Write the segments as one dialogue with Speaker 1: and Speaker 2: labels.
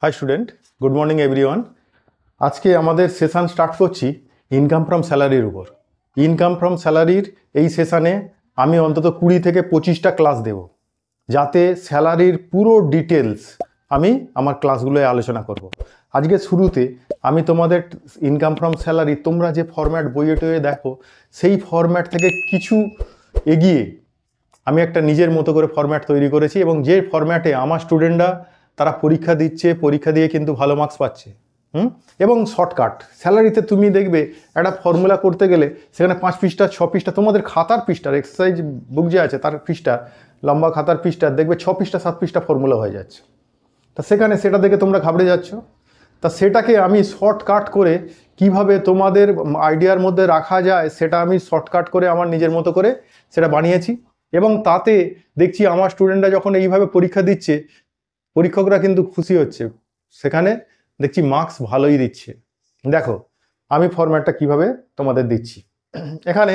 Speaker 1: High student, good morning everyone. আজকে আমাদের session start করছি ইনকাম ফ্রম স্যালারির উপর। ইনকাম ফ্রম স্যালারির এই সেশানে আমি অন্তত 20 থেকে 25টা ক্লাস দেব, যাতে স্যালারির পুরো ডিটেলস আমি আমার ক্লাসগুলোয় আলোচনা করব। আজকে শুরুতে আমি তোমাদের ইনকাম ফ্রম স্যালারি তোমরা যে ফরম্যাট বইয়ে টইয়ে দেখো, সেই ফরম্যাট থেকে কিছু এগিয়ে আমি একটা নিজের মতো করে ফরম্যাট তৈরি করেছি, এবং যে ফরম্যাটে আমার স্টুডেন্টরা তারা পরীক্ষা দিচ্ছে, পরীক্ষা দিয়ে কিন্তু ভালো মার্কস পাচ্ছে। এবং শর্টকাট স্যালারিতে তুমি দেখবে একটা ফর্মুলা করতে গেলে সেখানে 5 পৃষ্ঠা 6 পৃষ্ঠা তোমাদের খাতার পৃষ্ঠার এক্সারসাইজ বুক যে আছে তার পৃষ্ঠা, লম্বা খাতার পৃষ্ঠা দেখবে 6 পৃষ্ঠা 7 পৃষ্ঠা ফর্মুলা হয়ে যাচ্ছে। তা সেখানে সেটা দেখে তোমরা ঘাবড়ে যাচ্ছ। তা সেটাকে আমি শর্টকাট করে কিভাবে তোমাদের আইডিয়ার মধ্যে রাখা যায় সেটা আমি শর্টকাট করে আমার নিজের মতো করে সেটা বানিয়েছি, এবং তাতে দেখছি আমার স্টুডেন্টরা যখন এইভাবে পরীক্ষা দিচ্ছে, পরীক্ষকরা কিন্তু খুশি হচ্ছে, সেখানে দেখছি মার্কস ভালোই দিচ্ছে। দেখো আমি ফরম্যাটটা কিভাবে তোমাদের দিচ্ছি। এখানে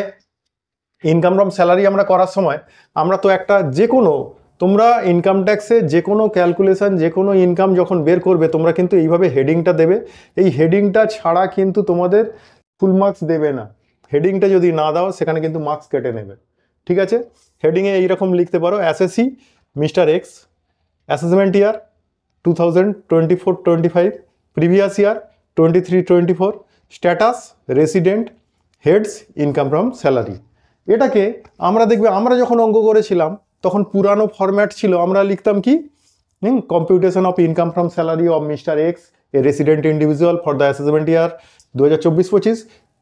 Speaker 1: ইনকাম ফ্রম স্যালারি আমরা করার সময় আমরা তো একটা যে কোনো, তোমরা ইনকাম ট্যাক্সে যে কোনো ক্যালকুলেশন, যে কোনো ইনকাম যখন বের করবে তোমরা কিন্তু এইভাবে হেডিংটা দেবে। এই হেডিংটা ছাড়া কিন্তু তোমাদের ফুল মার্কস দেবে না। হেডিংটা যদি না দাও সেখানে কিন্তু মার্কস কেটে নেবে, ঠিক আছে? হেডিংয়ে এইরকম লিখতে পারো, SSC mister X, assessment year 2024-25, previous year 23-24, status resident, heads income from salary. এটাকে আমরা দেখবে আমরা যখন অঙ্ক করেছিলাম তখন পুরানো ফরম্যাট ছিল, আমরা লিখতাম কি, computation of income from salary of mister x A resident individual for the assessment year 2024-25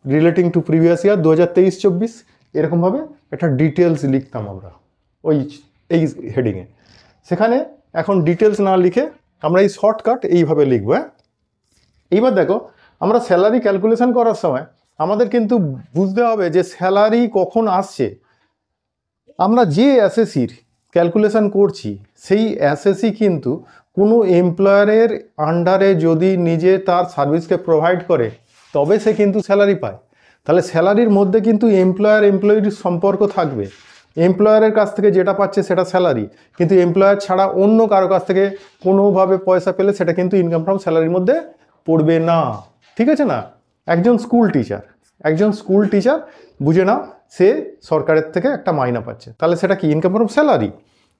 Speaker 1: relating to previous year 2023-24, এরকমভাবে একটা ডিটেলস লিখতাম আমরা ওই এই হেডিংয়ে। সেখানে এখন ডিটেলস না লিখে আমরা এই শর্টকাট এইভাবে লিখবো। এইবার দেখো আমরা স্যালারি ক্যালকুলেশন করার সময় আমাদের কিন্তু বুঝতে হবে যে স্যালারি কখন আসছে। আমরা যে এসএসসির ক্যালকুলেশন করছি সেই এসএসসি কিন্তু কোনো এমপ্লয়ারের আন্ডারে যদি নিজে তার সার্ভিসকে প্রোভাইড করে তবে সে কিন্তু স্যালারি পায়। তাহলে স্যালারির মধ্যে কিন্তু এমপ্লয়ার এমপ্লয়ির সম্পর্ক থাকবে। এমপ্লয়ারের কাছ থেকে যেটা পাচ্ছে সেটা স্যালারি, কিন্তু এমপ্লয়ার ছাড়া অন্য কারো কাছ থেকে কোনোভাবে পয়সা পেলে সেটা কিন্তু ইনকাম ফ্রম স্যালারির মধ্যে পড়বে না, ঠিক আছে না? একজন স্কুল টিচার বুঝে নাও সে সরকারের থেকে একটা মাইনা পাচ্ছে, তাহলে সেটা কি ইনকাম ফ্রম স্যালারি।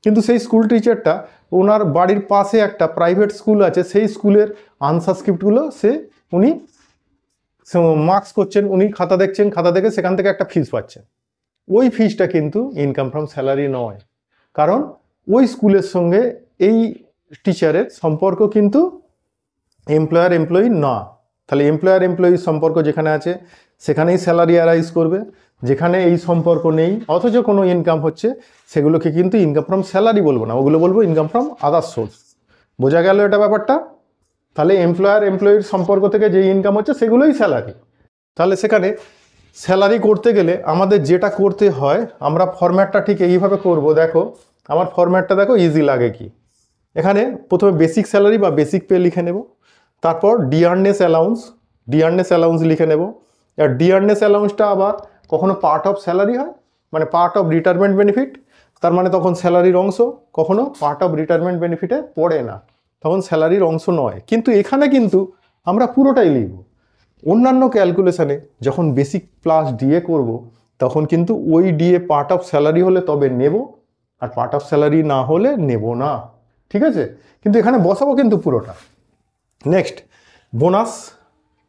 Speaker 1: কিন্তু সেই স্কুল টিচারটা ওনার বাড়ির পাশে একটা প্রাইভেট স্কুল আছে, সেই স্কুলের আনসাবস্ক্রিপ্টগুলো উনি মার্কস করছেন, উনি খাতা দেখছেন, খাতা দেখে সেখান থেকে একটা ফিস পাচ্ছেন। ওই ফিসটা কিন্তু ইনকাম ফ্রম স্যালারি নয়, কারণ ওই স্কুলের সঙ্গে এই টিচারের সম্পর্ক কিন্তু এমপ্লয়ার এমপ্লয়ি না। তাহলে এমপ্লয়ার এমপ্লয়ির সম্পর্ক যেখানে আছে সেখানেই স্যালারি অ্যারাইজ করবে, যেখানে এই সম্পর্ক নেই অথচ কোনো ইনকাম হচ্ছে সেগুলোকে কিন্তু ইনকাম ফ্রম স্যালারি বলবো না, ওগুলো বলবো ইনকাম ফ্রম আদার সোর্স। বোঝা গেল এটা ব্যাপারটা? তাহলে এমপ্লয়ার এমপ্লয়ির সম্পর্ক থেকে যে ইনকাম হচ্ছে সেগুলোই স্যালারি। তাহলে সেখানে স্যালারি করতে গেলে আমাদের যেটা করতে হয়, আমরা ফরম্যাটটা ঠিক এইভাবে করব। দেখো আমার ফরম্যাটটা দেখো, ইজি লাগে কি। এখানে প্রথমে বেসিক স্যালারি বা বেসিক পে লিখে নেব, তারপর ডিয়ারনেস অ্যালাউন্স লিখে নেব। আর ডিয়ারনেস অ্যালাউন্সটা আবার কখনো পার্ট অফ স্যালারি হয়, মানে পার্ট অফ রিটায়ারমেন্ট বেনিফিট, তার মানে তখন স্যালারির অংশ, কখনো পার্ট অফ রিটায়ারমেন্ট বেনিফিটে পড়ে না, তখন স্যালারির অংশ নয়। কিন্তু এখানে কিন্তু আমরা পুরোটাই লিখব। অন্যান্য ক্যালকুলেশানে যখন বেসিক প্লাস ডিএ করব তখন কিন্তু ওই ডিএ পার্ট অফ স্যালারি হলে তবে নেব, আর পার্ট অফ স্যালারি না হলে নেব না, ঠিক আছে? কিন্তু এখানে বসাবো কিন্তু পুরোটা। নেক্সট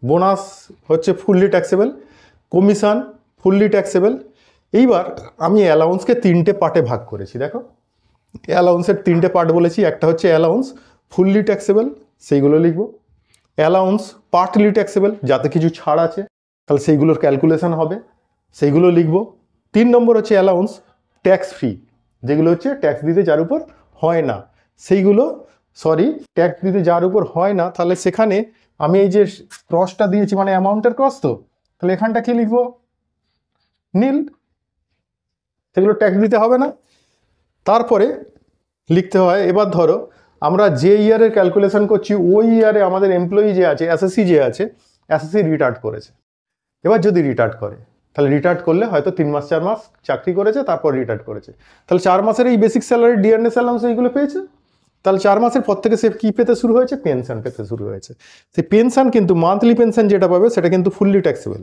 Speaker 1: বোনাস হচ্ছে fully taxable, commission fully taxable. এইবার আমি অ্যালাউন্সকে 3টে পার্টে ভাগ করেছি। দেখো অ্যালাউন্সের 3টে পার্ট বলেছি, একটা হচ্ছে অ্যালাউন্স ফুললি ট্যাক্সেবল, সেইগুলো লিখব। অ্যালাউন্স পার্টলি ট্যাক্সেবল, যাতে কিছু ছাড় আছে তাহলে সেইগুলোর ক্যালকুলেশন হবে, সেইগুলো লিখব। 3 নম্বর হচ্ছে অ্যালাউন্স ট্যাক্স ফ্রি, যেগুলো হচ্ছে ট্যাক্স দিতে যার উপর হয় না সেইগুলো, ট্যাক্স দিতে যার উপর হয় না, তাহলে সেখানে আমি এই যে ক্রসটা দিয়েছি মানে অ্যামাউন্টের ক্রস, তো তাহলে এখানটা কি লিখব, নীল, সেগুলো ট্যাক্স দিতে হবে না। তারপরে লিখতে হয়, এবার ধরো আমরা যে ইয়ারের ক্যালকুলেশন করছি ওই ইয়ারে আমাদের এমপ্লয়ি যে আছে, এসএসসি রিটায়ার্ড করেছে। এবার যদি রিটায়ার্ড করে তাহলে রিটায়ার্ড করলে হয়তো 3 মাস 4 মাস চাকরি করেছে, তারপর রিটায়ার্ড করেছে, তাহলে 4 মাসের এই বেসিক স্যালারি ডিয়ারনেস অ্যালাউন্স এইগুলো পেয়েছে। তাহলে 4 মাসের পর থেকে সে কি পেতে শুরু হয়েছে, পেনশন পেতে শুরু হয়েছে। সেই পেনশন কিন্তু মান্থলি পেনশন যেটা পাবে সেটা কিন্তু ফুললি ট্যাক্সেবল,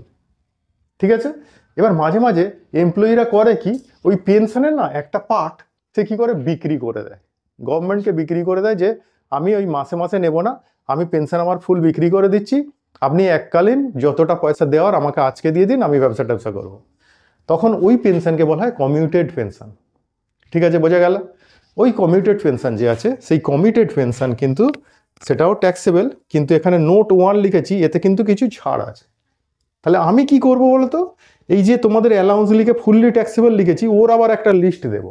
Speaker 1: ঠিক আছে। এবার মাঝে মাঝে এমপ্লয়িরা করে কি, ওই পেনশনের না একটা পার্ট সে কী করে বিক্রি করে দেয়, গভর্নমেন্টকে বিক্রি করে দেয় যে আমি ওই মাসে মাসে নেব না, আমি পেনশন আমার ফুল বিক্রি করে দিচ্ছি, আপনি এককালীন যতটা পয়সা দেওয়ার আমাকে আজকে দিয়ে দিন, আমি ব্যবসা করবো। তখন ওই পেনশনকে বলা হয় কমিউটেড পেনশন, ঠিক আছে, বোঝা গেল। ওই কমিউটেড পেনশন যে আছে সেই কমিটেড পেনশন কিন্তু সেটাও ট্যাক্সেবল, কিন্তু এখানে নোট 1 লিখেছি, এতে কিন্তু কিছু ছাড় আছে। তাহলে আমি কি করব বলতো, এই যে তোমাদের অ্যালাউন্স লিখে ফুললি ট্যাক্সেবল লিখেছি, ওর আবার একটা লিস্ট দেব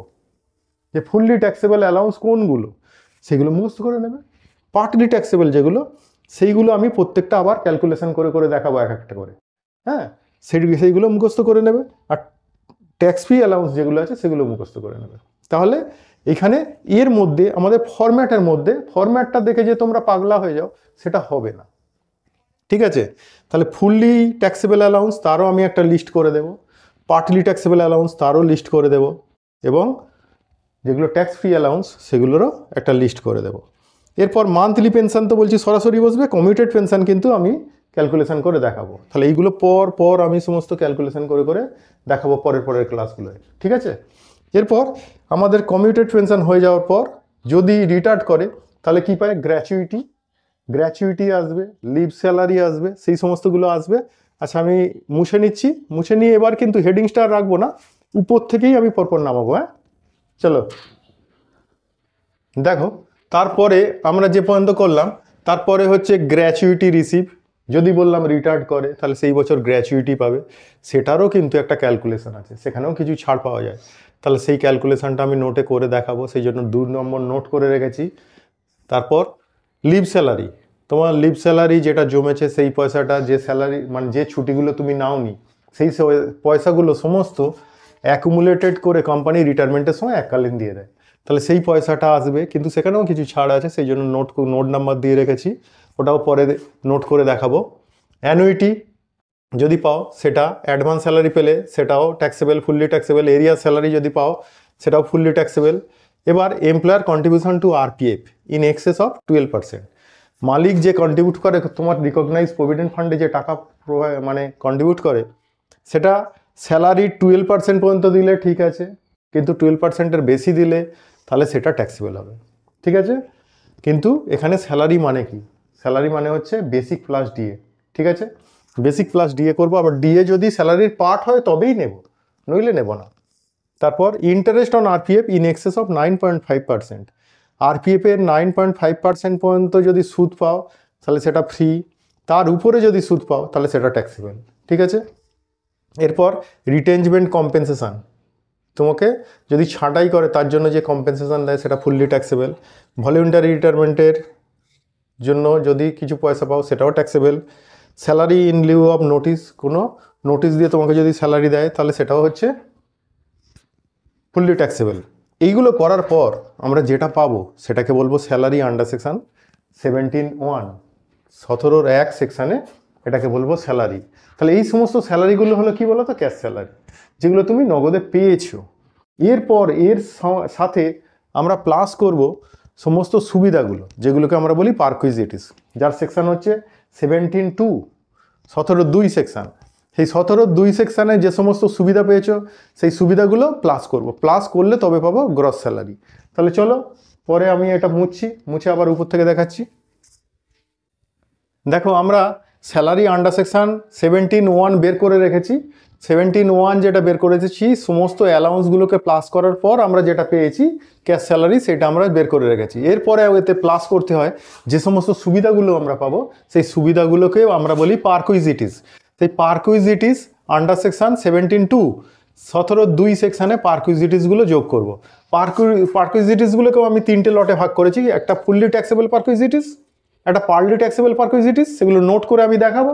Speaker 1: যে ফুললি ট্যাক্সেবল অ্যালাউন্স কোনগুলো, সেগুলো মুখস্থ করে নেবে। পার্টলি ট্যাক্সেবল যেগুলো, সেইগুলো আমি প্রত্যেকটা আবার ক্যালকুলেশন করে করে দেখাবো এক একটা করে, হ্যাঁ, সেইগুলো মুখস্থ করে নেবে। আর ট্যাক্স ফ্রি অ্যালাউন্স যেগুলো আছে সেগুলো মুখস্থ করে নেবে। তাহলে এখানে এর মধ্যে আমাদের ফরম্যাটের মধ্যে ফরম্যাটটা দেখে যে তোমরা পাগলা হয়ে যাও সেটা হবে না, ঠিক আছে। তাহলে ফুললি ট্যাক্সেবল অ্যালাউন্স তারও আমি একটা লিস্ট করে দেব, পার্টলি ট্যাক্সেবল অ্যালাউন্স তারও লিস্ট করে দেব, এবং যেগুলো ট্যাক্স ফ্রি অ্যালাউন্স সেগুলোরও একটা লিস্ট করে দেব। এরপর মান্থলি পেনশন তো বলছি সরাসরি বসবে, কমিউটেড পেনশন কিন্তু আমি ক্যালকুলেশন করে দেখাবো। তাহলে এইগুলো পর আমি সমস্ত ক্যালকুলেশন করে করে দেখাবো পরের ক্লাসগুলোয়, ঠিক আছে। এরপর আমাদের কমিউটেড পেনশন হয়ে যাওয়ার পর যদি রিটায়ার্ড করে তাহলে কি পায়, গ্র্যাচুইটি আসবে, লিভ স্যালারি আসবে, সেই সমস্তগুলো আসবে। আচ্ছা আমি মুছে নিয়ে এবার কিন্তু হেডিং স্টার রাখবো না, উপর থেকেই আমি পরপর নামাবো, হ্যাঁ। চলো দেখো, তারপরে আমরা যে পর্যন্ত করলাম, তারপরে হচ্ছে গ্র্যাচুইটি রিসিভ। যদি বললাম রিটায়ার্ড করে তাহলে সেই বছর গ্র্যাচুইটি পাবে, সেটারও কিন্তু একটা ক্যালকুলেশন আছে, সেখানেও কিছু ছাড় পাওয়া যায়। তাহলে সেই ক্যালকুলেশনটা আমি নোটে করে দেখাবো, সেই জন্য 2 নম্বর নোট করে রেখেছি। তারপর লিভ স্যালারি, তোমার লিভ স্যালারি যেটা জমেছে সেই পয়সাটা, যে স্যালারি মানে যে ছুটিগুলো তুমি নাওনি সেই পয়সাগুলো সমস্ত অ্যাকুমুলেটেড করে কোম্পানি রিটায়ারমেন্টের সময় এককালীন দিয়ে দেয়, তাহলে সেই পয়সাটা আসবে, কিন্তু সেখানেও কিছু ছাড় আছে, সেই জন্য নোট নাম্বার দিয়ে রেখেছি, ওটাও পরে নোট করে দেখাবো। অ্যানুইটি যদি পাও সেটা, অ্যাডভান্স স্যালারি পেলে সেটাও taxable, fully taxable. Area salary যদি পাও সেটাও ফুললি ট্যাক্সেবল। এবার employer contribution to RPF in access of 12%, মালিক যে কন্ট্রিবিউট করে তোমার রিকগনাইজ প্রভিডেন্ট ফান্ডে যে টাকা মানে কন্ট্রিবিউট করে, সেটা স্যালারি 12% পর্যন্ত দিলে ঠিক আছে, কিন্তু 12%-এর বেশি দিলে তাহলে সেটা ট্যাক্সেবল হবে, ঠিক আছে। কিন্তু এখানে স্যালারি মানে কি, স্যালারি মানে হচ্ছে বেসিক প্লাস ডিএ, ঠিক আছে, বেসিক প্লাস ডিএ করবো। আবার ডিএ যদি স্যালারির পার্ট হয় তবেই নেব, নইলে নেব না। তারপর interest on RPF in access of 9.5%, আরপিএফের 9.5% পর্যন্ত যদি সুদ পাও তাহলে সেটা ফ্রি, তার উপরে যদি সুদ পাও তাহলে সেটা ট্যাক্সেবল, ঠিক আছে। এরপর রিটেনজমেন্ট কম্পেনসেশন, তোমাকে যদি ছাঁটাই করে তার জন্য যে কম্পেনসেশন দেয় সেটা ফুললি ট্যাক্সেবল। ভলিউন্টারি রিটায়ারমেন্টের জন্য যদি কিছু পয়সা পাও সেটাও taxable. Salary in lieu of notice, কোনো নোটিস দিয়ে তোমাকে যদি স্যালারি দেয় তাহলে সেটাও হচ্ছে ফুললি ট্যাক্সেবল। এইগুলো করার পর আমরা যেটা পাবো সেটাকে বলবো স্যালারি আন্ডার সেকশন 17(1), 17(1) সেকশানে এটাকে বলবো স্যালারি। তাহলে এই সমস্ত স্যালারিগুলো হলো কি বলো তো, ক্যাশ স্যালারি, যেগুলো তুমি নগদে পেয়েছো। এরপর এর সাথে আমরা প্লাস করব সমস্ত সুবিধাগুলো, যেগুলোকে আমরা বলি পারকুইজিটিস, যার সেকশন হচ্ছে 17(2), 17(2) সেকশান। সেই 17(2) সেকশানে যে সমস্ত সুবিধা পেয়েছো সেই সুবিধাগুলো প্লাস করব, প্লাস করলে তবে পাবো গ্রস স্যালারি। তাহলে চলো পরে আমি এটা মুছে আবার উপর থেকে দেখাচ্ছি। দেখো আমরা স্যালারি আন্ডার সেকশন 17(1) বের করে রেখেছি। 17(1) যেটা বের করেছি সমস্ত অ্যালাউন্সগুলোকে প্লাস করার পর আমরা যেটা পেয়েছি ক্যাশ স্যালারি, সেটা আমরা বের করে রেখেছি। এরপরে এতে প্লাস করতে হয় যে সমস্ত সুবিধাগুলো আমরা পাবো, সেই সুবিধাগুলোকে আমরা বলি পারকুইজিটিস। সেই পারকুইজিটিস আন্ডার সেকশন 17(2), 17(2) সেকশানে পারকুইজিটিসগুলো যোগ করব। পারকুইজিটিসগুলোকেও আমি 3টে লটে ভাগ করেছি, একটা ফুললি ট্যাক্সেবল পারকুইজিটিস, একটা পার্টলি ট্যাক্সেবল পারকুইজিটিস, সেগুলো নোট করে আমি দেখাবো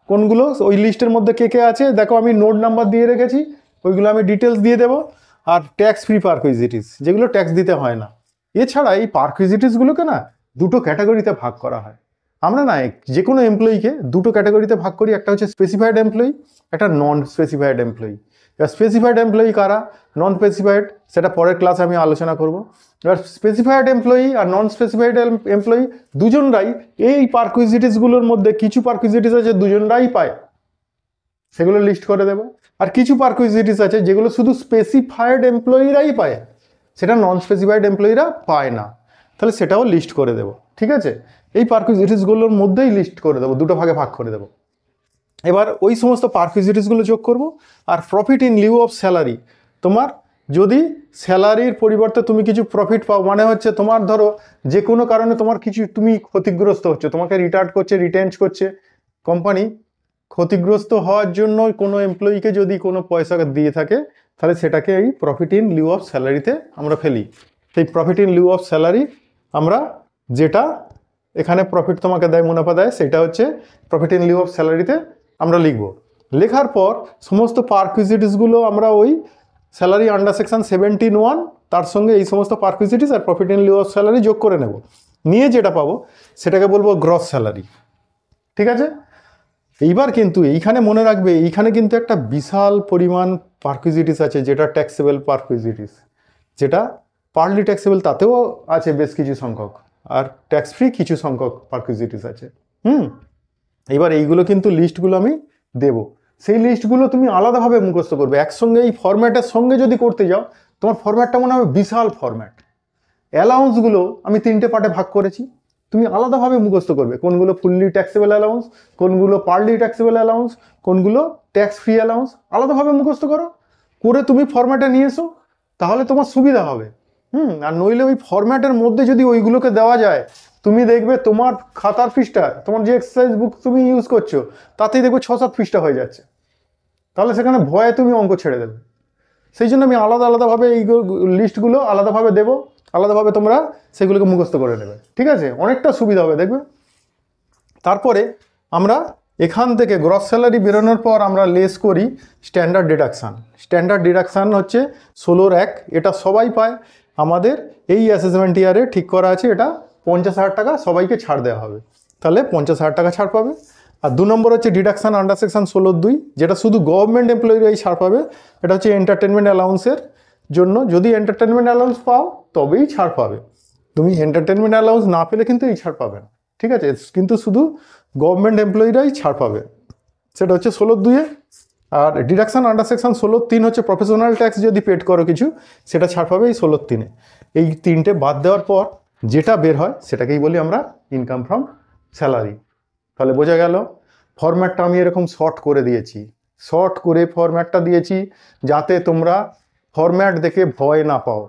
Speaker 1: কোনগুলো ওই লিস্টের মধ্যে কে আছে। দেখো আমি নোট নাম্বার দিয়ে রেখেছি, ওইগুলো আমি ডিটেলস দিয়ে দেবো। আর ট্যাক্স ফ্রি পারকুইজিটিস, যেগুলো ট্যাক্স দিতে হয় না। এছাড়া এই পারকুইজিটিসগুলোকে না 2টো ক্যাটাগরিতে ভাগ করা হয়। আমরা না যে কোনো এমপ্লয়িকে 2টো ক্যাটাগরিতে ভাগ করি, একটা হচ্ছে স্পেসিফাইড এমপ্লয়ি, একটা নন স্পেসিফাইড এমপ্লয়ি। স্পেসিফাইড এমপ্লয়ি কারা, নন স্পেসিফাইড সেটা পরের ক্লাসে আমি আলোচনা করব। এবার স্পেসিফাইড এমপ্লয়ি আর নন স্পেসিফাইড এমপ্লয়ি দুজনরাই এই পারকুইজিটিসগুলোর মধ্যে কিছু পারকুইজিটিস আছে দুজনরাই পায়, সেগুলো লিস্ট করে দেবো। আর কিছু পারকুইজিটিস আছে যেগুলো শুধু স্পেসিফাইড এমপ্লয়িরাই পায়, সেটা নন স্পেসিফাইড এমপ্লয়িরা পায় না, তাহলে সেটাও লিস্ট করে দেবো। ঠিক আছে, এই পারকুইজিটিসগুলোর মধ্যেই লিস্ট করে দেবো, দুটো ভাগে ভাগ করে দেবো। এবার ওই সমস্ত পারকুইজিটিসগুলো যোগ করব। আর profit in lieu of salary, তোমার যদি স্যালারির পরিবর্তে তুমি কিছু প্রফিট পাও, মানে হচ্ছে তোমার ধরো যে কোনো কারণে তোমার কিছু তুমি ক্ষতিগ্রস্ত হচ্ছে, তোমাকে রিটায়ার্ড করছে, রিটেন্স করছে কোম্পানি, ক্ষতিগ্রস্ত হওয়ার জন্য কোনো এমপ্লয়িকে যদি কোনো পয়সা দিয়ে থাকে, তাহলে সেটাকে এই প্রফিট ইন লিউ অফ স্যালারিতে আমরা ফেলি। সেই profit in lieu of salary আমরা যেটা এখানে প্রফিট তোমাকে দেয়, মুনাফা দেয়, সেটা হচ্ছে প্রফিট ইন লিউ অফ স্যালারিতে আমরা লিখব। লেখার পর সমস্ত পারকুইজিটিসগুলো আমরা ওই স্যালারি আন্ডার সেকশন 17(1) তার সঙ্গে এই সমস্ত পারকুইজিটিস আর profit in lieu of salary যোগ করে নেব, নিয়ে যেটা পাবো সেটাকে বলবো গ্রস স্যালারি। ঠিক আছে, এইবার কিন্তু এইখানে মনে রাখবে, এইখানে কিন্তু একটা বিশাল পরিমাণ পারকুইজিটিস আছে, যেটা ট্যাক্সেবল পারকুইজিটিস, যেটা পার্টলি ট্যাক্সেবল তাতেও আছে বেশ কিছু সংখ্যক, আর ট্যাক্স ফ্রি কিছু সংখ্যক পারকুইজিটিস আছে। এবার এইগুলো কিন্তু লিস্টগুলো আমি দেব, সেই লিস্টগুলো তুমি আলাদাভাবে মুখস্থ করবে। একসঙ্গে এই ফরম্যাটের সঙ্গে যদি করতে যাও, তোমার ফরম্যাটটা মনে হবে বিশাল ফরম্যাট। অ্যালাউন্সগুলো আমি 3টে পার্টে ভাগ করেছি, তুমি আলাদাভাবে মুখস্থ করবে কোনগুলো ফুললি ট্যাক্সেবল অ্যালাউন্স, কোনগুলো পার্টলি ট্যাক্সেবল অ্যালাউন্স, কোনগুলো ট্যাক্স ফ্রি অ্যালাউন্স, আলাদাভাবে মুখস্থ করো, করে তুমি ফরম্যাটে নিয়ে এসো, তাহলে তোমার সুবিধা হবে। আর নইলে ওই ফরম্যাটের মধ্যে যদি ওইগুলোকে দেওয়া যায়, তুমি দেখবে তোমার খাতার পৃষ্ঠা, তোমার যে এক্সারসাইজ বুক তুমি ইউজ করছো তাতেই দেখবে 6-7 পৃষ্ঠা হয়ে যাচ্ছে, তাহলে সেখানে ভয়ে তুমি অঙ্ক ছেড়ে দেবে। সেই জন্য আমি আলাদাভাবে এই লিস্টগুলো আলাদাভাবে দেবো, আলাদাভাবে তোমরা সেগুলোকে মুখস্থ করে নেবে। ঠিক আছে, অনেকটা সুবিধা হবে দেখবে। তারপরে আমরা এখান থেকে গ্রস স্যালারি বেরোনোর পর আমরা লেস করি স্ট্যান্ডার্ড ডিডাকশান। স্ট্যান্ডার্ড ডিডাকশান হচ্ছে 16(1), এটা সবাই পায়। আমাদের এই অ্যাসেসমেন্ট ইয়ারে ঠিক করা আছে, এটা 50,000 টাকা সবাইকে ছাড় দেওয়া হবে, তাহলে 50,000 টাকা ছাড় পাবে। আর 2 নম্বর হচ্ছে ডিডাকশান আন্ডার সেকশন 16(2), যেটা শুধু গভর্নমেন্ট এমপ্লয়িরাই ছাড় পাবে। এটা হচ্ছে এন্টারটেনমেন্ট অ্যালাউন্সের জন্য, যদি এন্টারটেনমেন্ট অ্যালাউন্স পাও তবেই ছাড় পাবে, তুমি এন্টারটেনমেন্ট অ্যালাউন্স না পেলে কিন্তু এই ছাড় পাবে না। ঠিক আছে, কিন্তু শুধু গভর্নমেন্ট এমপ্লয়িরাই ছাড় পাবে, সেটা হচ্ছে 16(2)-এ। আর ডিডাকশান আন্ডার সেকশন 16(3) হচ্ছে প্রফেশনাল ট্যাক্স যদি পেড করো কিছু, সেটা ছাড় পাবে এই 16(3)-এ। এই 3টে বাদ দেওয়ার পর যেটা বের হয় সেটাকেই বলি আমরা ইনকাম ফ্রম স্যালারি। তাহলে বোঝা গেল, ফরম্যাটটা আমি এরকম শর্ট করে দিয়েছি, শর্ট করে ফরম্যাটটা দিয়েছি যাতে তোমরা ফরম্যাট দেখে ভয় না পাও।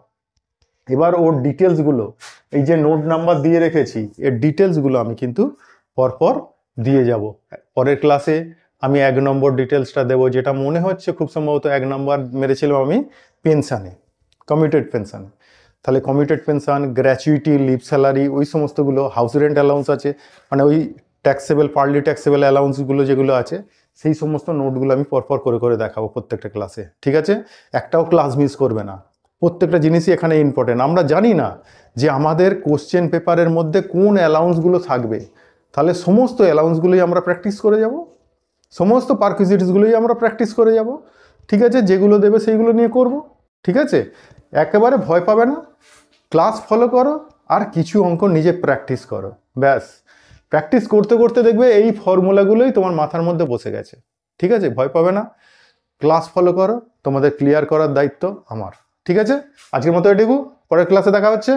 Speaker 1: এবার ওর ডিটেলসগুলো, এই যে নোট নাম্বার দিয়ে রেখেছি, এর ডিটেলসগুলো আমি কিন্তু পরপর দিয়ে যাব। পরের ক্লাসে আমি 1 নম্বর ডিটেলসটা দেবো, যেটা মনে হচ্ছে খুব সম্ভবত 1 নম্বর মেরেছিলাম আমি পেনশানে, কমিউটেড পেনশান। তাহলে commuted pension, gratuity, leave salary, ওই সমস্তগুলো, হাউস রেন্ট অ্যালাউন্স আছে, মানে ওই ট্যাক্সেবল পার্টলি ট্যাক্সেবল অ্যালাউন্সগুলো যেগুলো আছে, সেই সমস্ত নোটগুলো আমি পরপর করে করে দেখাবো প্রত্যেকটা ক্লাসে। ঠিক আছে, একটাও ক্লাস মিস করবে না, প্রত্যেকটা জিনিসই এখানে ইম্পর্টেন্ট। আমরা জানি না যে আমাদের কোশ্চেন পেপারের মধ্যে কোন অ্যালাউন্সগুলো থাকবে, তাহলে সমস্ত অ্যালাউন্সগুলোই আমরা প্র্যাকটিস করে যাব, সমস্ত পারকুইজিটিসগুলোই আমরা প্র্যাকটিস করে যাব। ঠিক আছে, যেগুলো দেবে সেইগুলো নিয়ে করব। ঠিক আছে, একেবারে ভয় পাবে না, ক্লাস ফলো করো আর কিছু অঙ্ক নিজে প্র্যাকটিস করো, ব্যাস। প্র্যাকটিস করতে করতে দেখবে এই ফর্মুলাগুলোই তোমার মাথার মধ্যে বসে গেছে। ঠিক আছে, ভয় পাবে না, ক্লাস ফলো করো, তোমাদের ক্লিয়ার করার দায়িত্ব আমার। ঠিক আছে, আজকের মতো এটুকু, পরের ক্লাসে দেখা হচ্ছে।